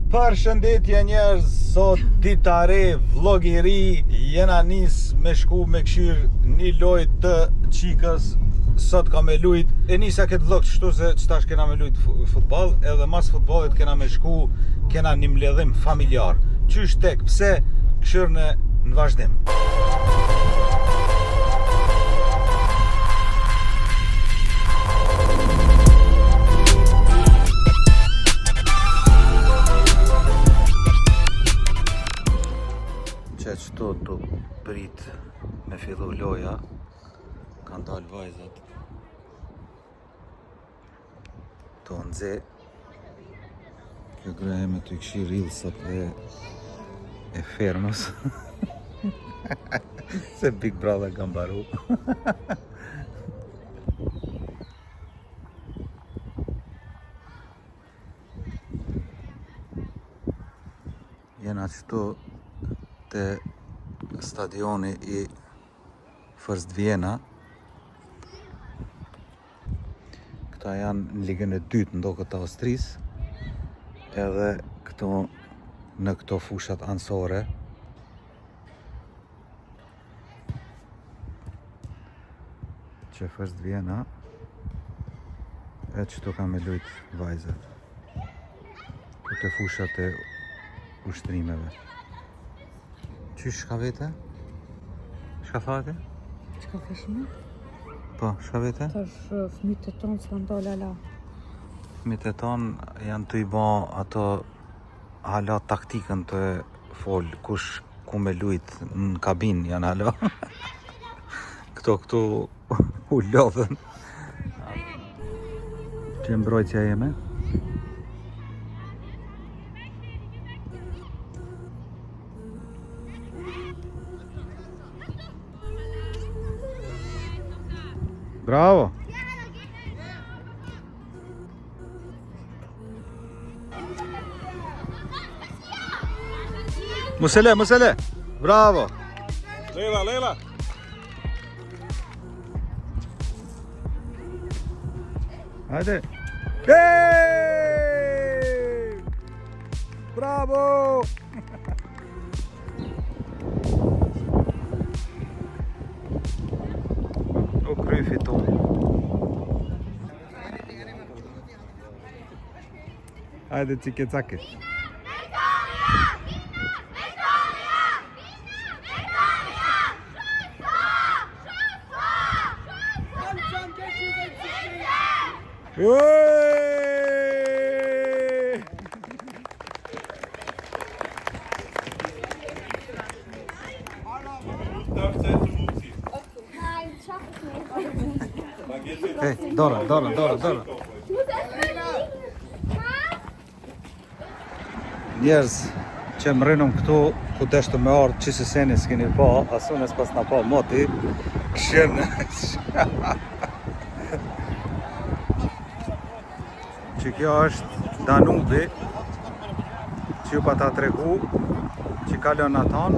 Përshëndetje njerëz, sot dita e re, vlog I ri, jena nis me shku me këshir një lojë të qikës. Sot ka me lujt, e nisa këtë vlog qështu se qëtash kena me lujt futbol, edhe mas futbolit kena me shku, kena një mbledhim familjar. Qysh tek, pse, këshirë në vazhdim. Qëto të prit me fillu loja, kanë dalë vajzat të nëze. Kjo greje me të këshir rilësat e fermës se Big Brother kanë baru. Jena qëto të stadioni I First Vienna. Këta janë në ligën e dytë në ndokët të Austrisë, edhe këto në këto fushat anësore. Që First Vienna, e qëto ka me lujt vajzat. Këto fushat e ushtrimeve. Qysh shka vete? Shka thate? Qka feshme? Po, shka vete? Tash fëmijët e tonë s'kan dalë ala. Fëmijët e tonë janë të I ba ato hala taktikën të fol, kush ku me lujt në kabin janë hala. Këtu u lodhen. Që mbrojtja jeme? Bravo! Musele! Bravo! Leila! Hajde! Hey! Bravo! O kry fiton. Hajde cike-cake. Hey, Dora. Njerëz që më rrinëm këtu, ku deshtë me ardhë që seni s'keni pa, asunes pas na pa moti, këshirë që kjo është Danubi, që ju pa ta tregu, që kalon aton,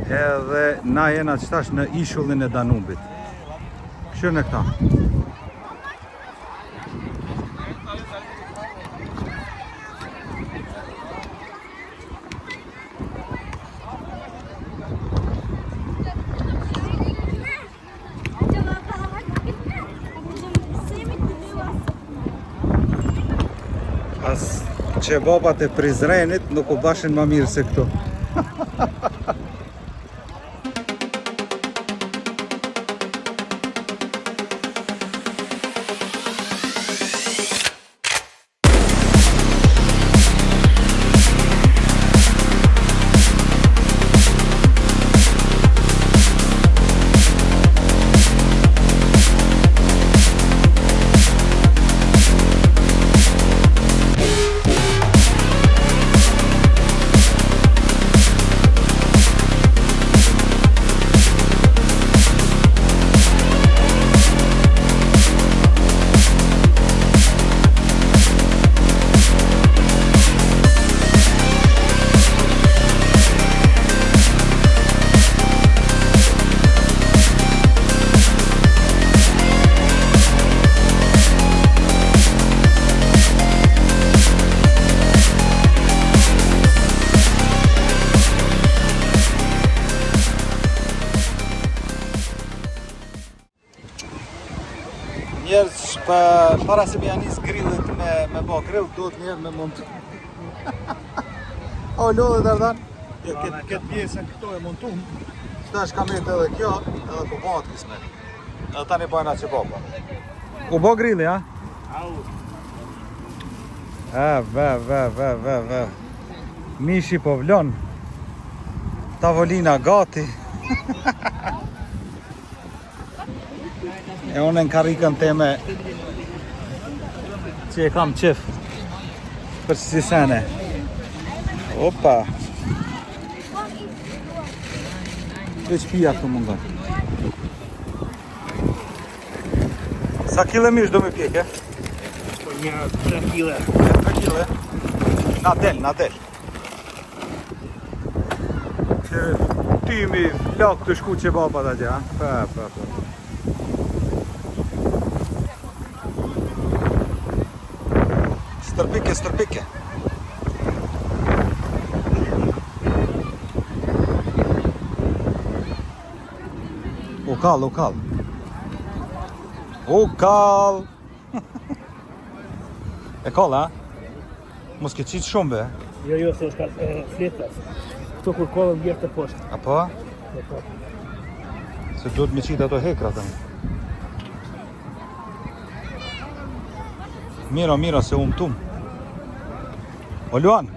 edhe na jena qëtash në ishullin e Danubit. Këshirë në këta. As qebabat e Prizrenit nuk u bashin ma mirë se këtu. para se me janis grillit me bo grill, duhet njerë me montu. O, lodhe Dardan. Këtë pjesën këto e montum. Shtash ka metë edhe kjo, edhe ku bëhat kismet. Edhe tani bajna që baba. U bo grilli, ha? Ve. Mishi po vlon. Tavolina gati. E unë në karikën teme që e kam qef për si sene. Opa. Veç pija këtu mungon. Sa kile mish do me pjek, e? Një 3 kile. 3 kile? Na del. Ti mi flak të shku që baba da gja, pa. Stërpike. U kall. E kall, ha? Mos ke qitë shumë, be? Jo, se është ka fletas. Këto kur kollën bjerë të poshtë. Apo? Se duhet me qitë ato hekra tani. Mira, se tum. O Luan,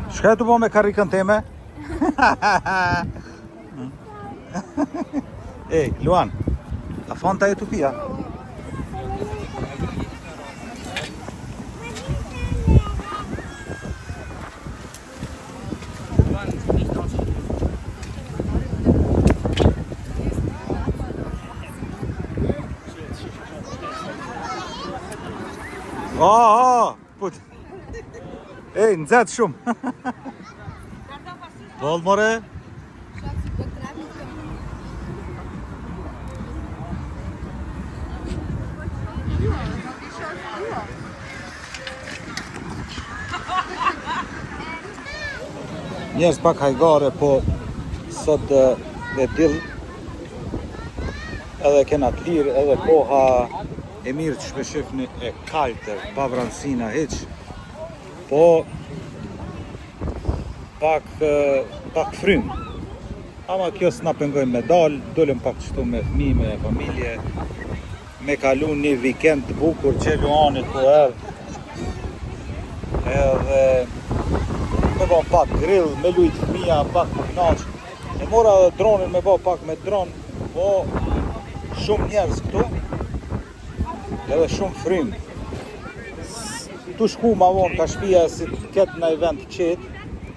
shka e të po me karikën teme? Ej, Luan, a fanta e të pia? Put. Ej, nëzet shumë. Dollë, more. Njerës pak hajgare, po sot dhe dill edhe kena të lirë, edhe koha e mirë që shpeshifni e kaltër, pa vranësina heq, po pak frym. Ama kjo s'na pengojmë me dalë, dollëm pak qëtu me fëmi, me familje, me kalu një vikend të bukur që Luanit po edhe me bo pak grill, me lujt fëmija, pak më knaq. E mora dhe dronin me bo pak me dron, po shumë njerëz këtu, edhe shumë frym. Tu shku ma vonë ka shpia si ketë në event qetë,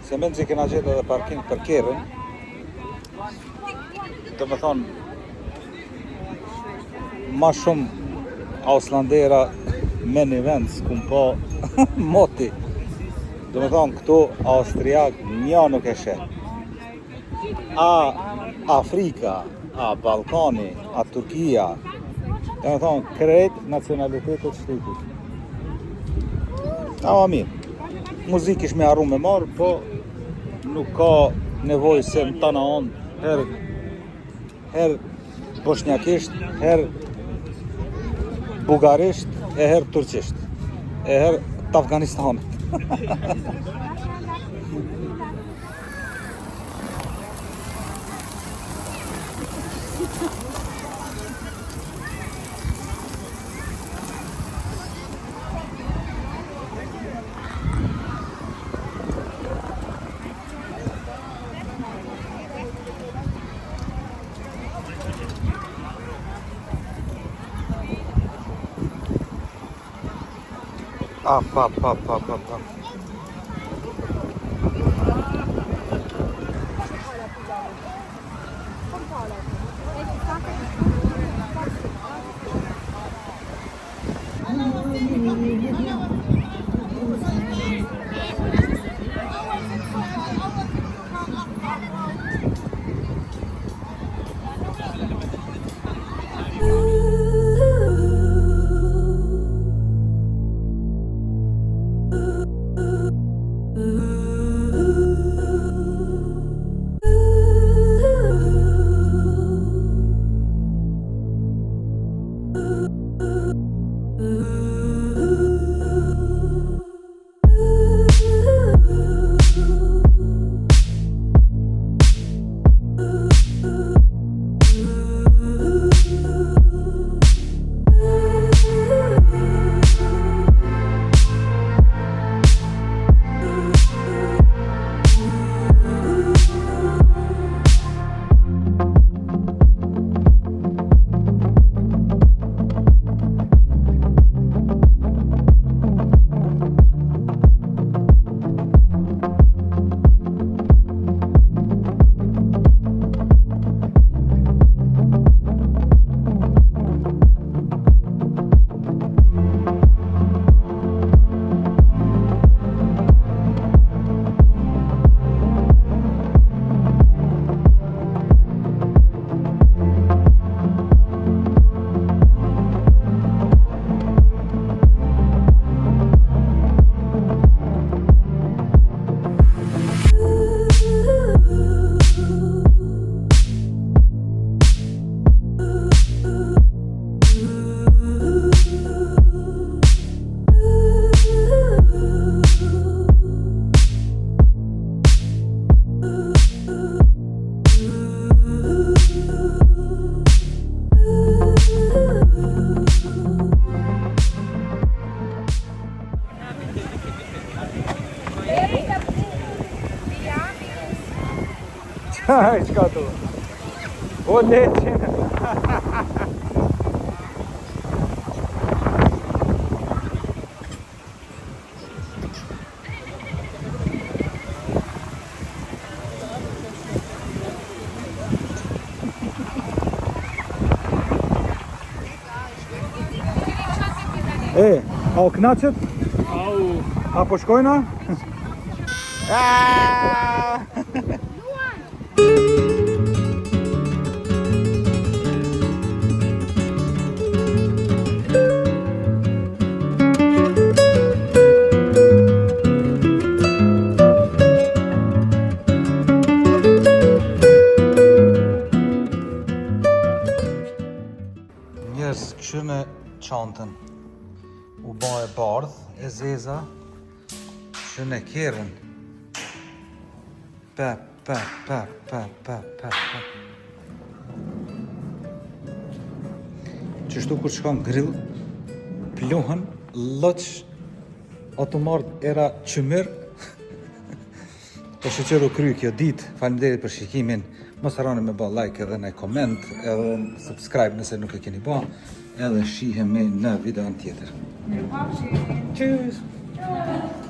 se mend që kena gjetë edhe parking për kerën. Të me thonë, ma shumë auslandera me një vend s'kum po moti. Të me thonë, këtu Austriak një nuk e shetë. A Afrika, a Balkani, a Turkia, të me thonë, krejt nacionalitetet shtetit. Ama mirë, muzik ish me arru me marë, po nuk ka nevoj se në tana onë, her bosnjakisht, her bugarisht, e her turqisht, e her të Afganistanit. Pa. Qka të? O leqin! E, a o knaqet? Au. A po shkojna? Njerës këshirë në qantën u ba e bardh, e zeza, këshirë në kjerën. Pa. Qështu kur shkon grill, pluhën, loq, automart era qëmër. Po shqeqeru kry kjo dit, faleminderit për shikimin. Mos harroni me ba like edhe në koment, edhe në subscribe nëse nuk e keni ba, edhe shihemi në videon tjetër. Mirë pafshi. Cheers!